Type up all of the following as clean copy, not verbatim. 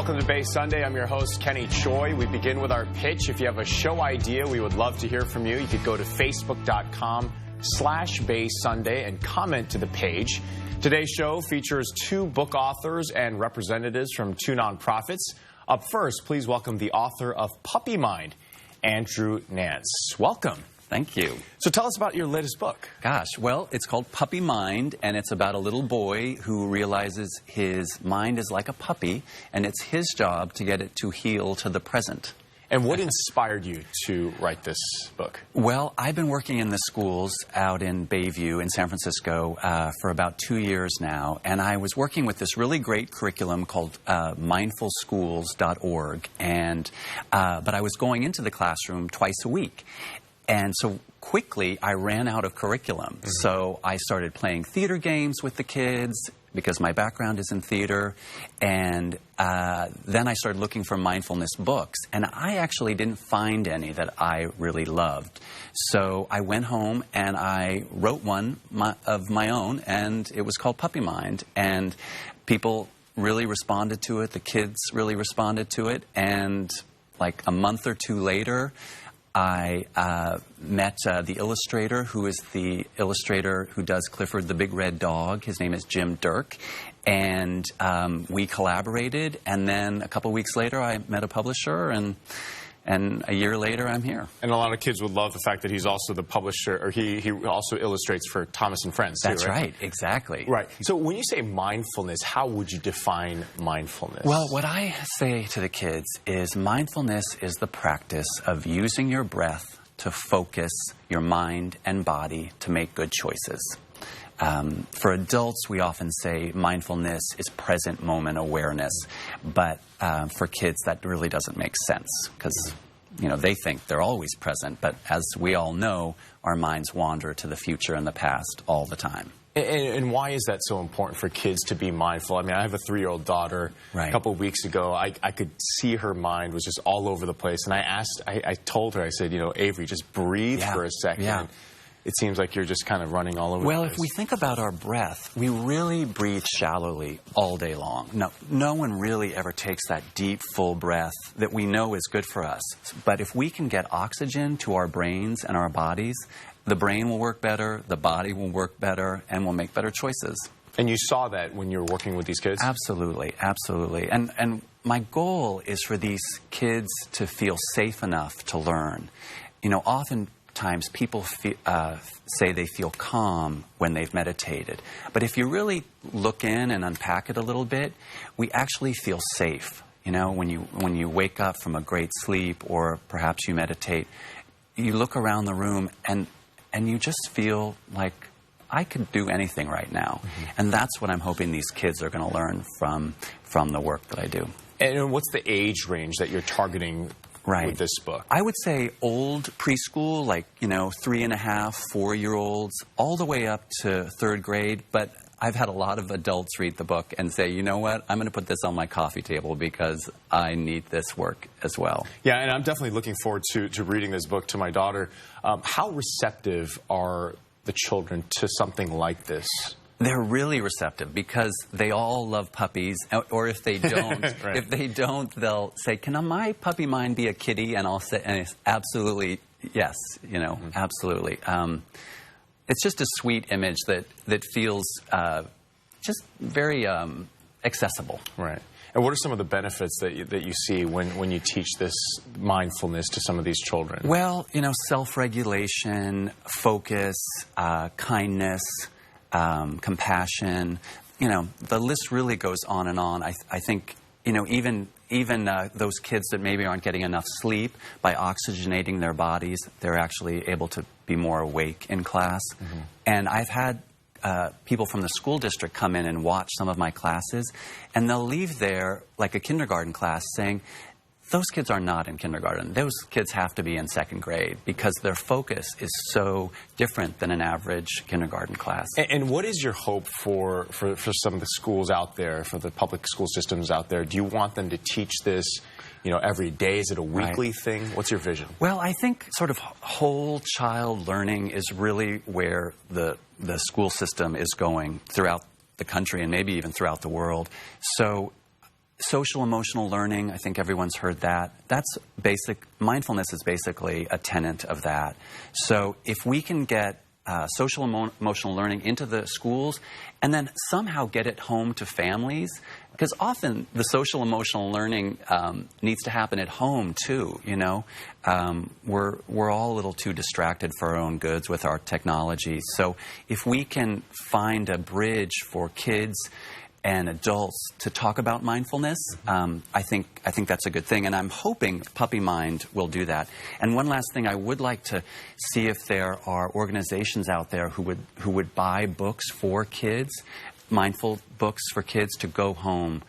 Welcome to Bay Sunday. I'm your host, Kenny Choi. We begin with our pitch. If you have a show idea, we would love to hear from you. You could go to facebook.com/Bay Sunday and comment to the page. Today's show features two book authors and representatives from two nonprofits. Up first, please welcome the author of Puppy Mind, Andrew Nance. Welcome. Thank you. So tell us about your latest book. Gosh, well, it's called Puppy Mind, and it's about a little boy who realizes his mind is like a puppy, and it's his job to get it to heal to the present. And what inspired you to write this book? Well, I've been working in the schools out in Bayview in San Francisco for about 2 years now, and I was working with this really great curriculum called mindfulschools.org, and but I was going into the classroom twice a week. And so quickly, I ran out of curriculum. So I started playing theater games with the kids because my background is in theater. And then I started looking for mindfulness books. And I actually didn't find any that I really loved. So I went home and I wrote one of my own, and it was called Puppy Mind. And people really responded to it. The kids really responded to it. And like a month or two later, I met the illustrator, who is the illustrator who does Clifford the Big Red Dog. His name is Jim Dirk. And we collaborated. And then a couple weeks later, I met a publisher. And a year later, I'm here. And a lot of kids would love the fact that he's also the publisher, or he also illustrates for Thomas and Friends, too, That's right, exactly. Right. So when you say mindfulness, how would you define mindfulness? Well, what I say to the kids is mindfulness is the practice of using your breath to focus your mind and body to make good choices. For adults, we often say mindfulness is present moment awareness, but for kids, that really doesn't make sense because, you know, they think they're always present, but as we all know, our minds wander to the future and the past all the time. And why is that so important for kids to be mindful? I mean, I have a 3-year-old daughter. Right. A couple of weeks ago, I could see her mind was just all over the place, and I told her, I said, you know, Avery, just breathe for a second. Yeah. It seems like you're just kind of running all over the place. Well, if we think about our breath, we really breathe shallowly all day long. No one really ever takes that deep, full breath that we know is good for us. But if we can get oxygen to our brains and our bodies, the brain will work better, the body will work better, and we'll make better choices. And you saw that when you were working with these kids? Absolutely, absolutely. And my goal is for these kids to feel safe enough to learn. You know, oftentimes people say they feel calm when they've meditated. But if you really look in and unpack it a little bit, we actually feel safe. You know, when you wake up from a great sleep or perhaps you meditate, you look around the room and you just feel like, I could do anything right now. And that's what I'm hoping these kids are going to learn from the work that I do. And what's the age range that you're targeting with this book? I would say old preschool, like, you know, 3.5, 4-year-olds, all the way up to 3rd grade. But I've had a lot of adults read the book and say, you know what, I'm going to put this on my coffee table because I need this work as well. Yeah, and I'm definitely looking forward to reading this book to my daughter. How receptive are the children to something like this? They're really receptive because they all love puppies, or if they don't, if they don't, they'll say, "Can my puppy mind be a kitty?" And I'll say, and it's absolutely yes, you know, absolutely. It's just a sweet image that feels just very accessible. Right. And what are some of the benefits that you see when you teach this mindfulness to some of these children? Well, you know, self-regulation, focus, kindness. Compassion, you know, the list really goes on and on. I think, you know, even those kids that maybe aren't getting enough sleep, by oxygenating their bodies, they're actually able to be more awake in class. And I've had people from the school district come in and watch some of my classes, and they'll leave there, like a kindergarten class, saying, those kids are not in kindergarten. Those kids have to be in 2nd grade because their focus is so different than an average kindergarten class. And what is your hope for some of the schools out there, for the public school systems out there? Do you want them to teach this, you know, every day? Is it a weekly thing? What's your vision? Well, I think sort of whole child learning is really where the school system is going throughout the country and maybe even throughout the world. So social emotional learning, I think everyone's heard that. That's basic. Mindfulness is basically a tenet of that. So if we can get social emotional learning into the schools and then somehow get it home to families, because often the social emotional learning needs to happen at home too, you know. We're all a little too distracted for our own goods with our technology. So if we can find a bridge for kids and adults to talk about mindfulness, I think that's a good thing, and I'm hoping Puppy Mind will do that. And one last thing, I would like to see if there are organizations out there who would buy books for kids, mindful books for kids to go home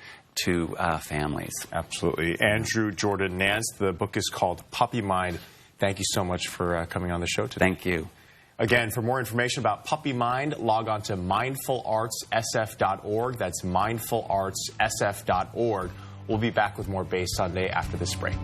to families. Absolutely. Andrew Jordan Nance, the book is called Puppy Mind. Thank you so much for coming on the show today. Thank you. Again, for more information about Puppy Mind, log on to mindfulartssf.org. That's mindfulartssf.org. We'll be back with more Base Sunday after this break.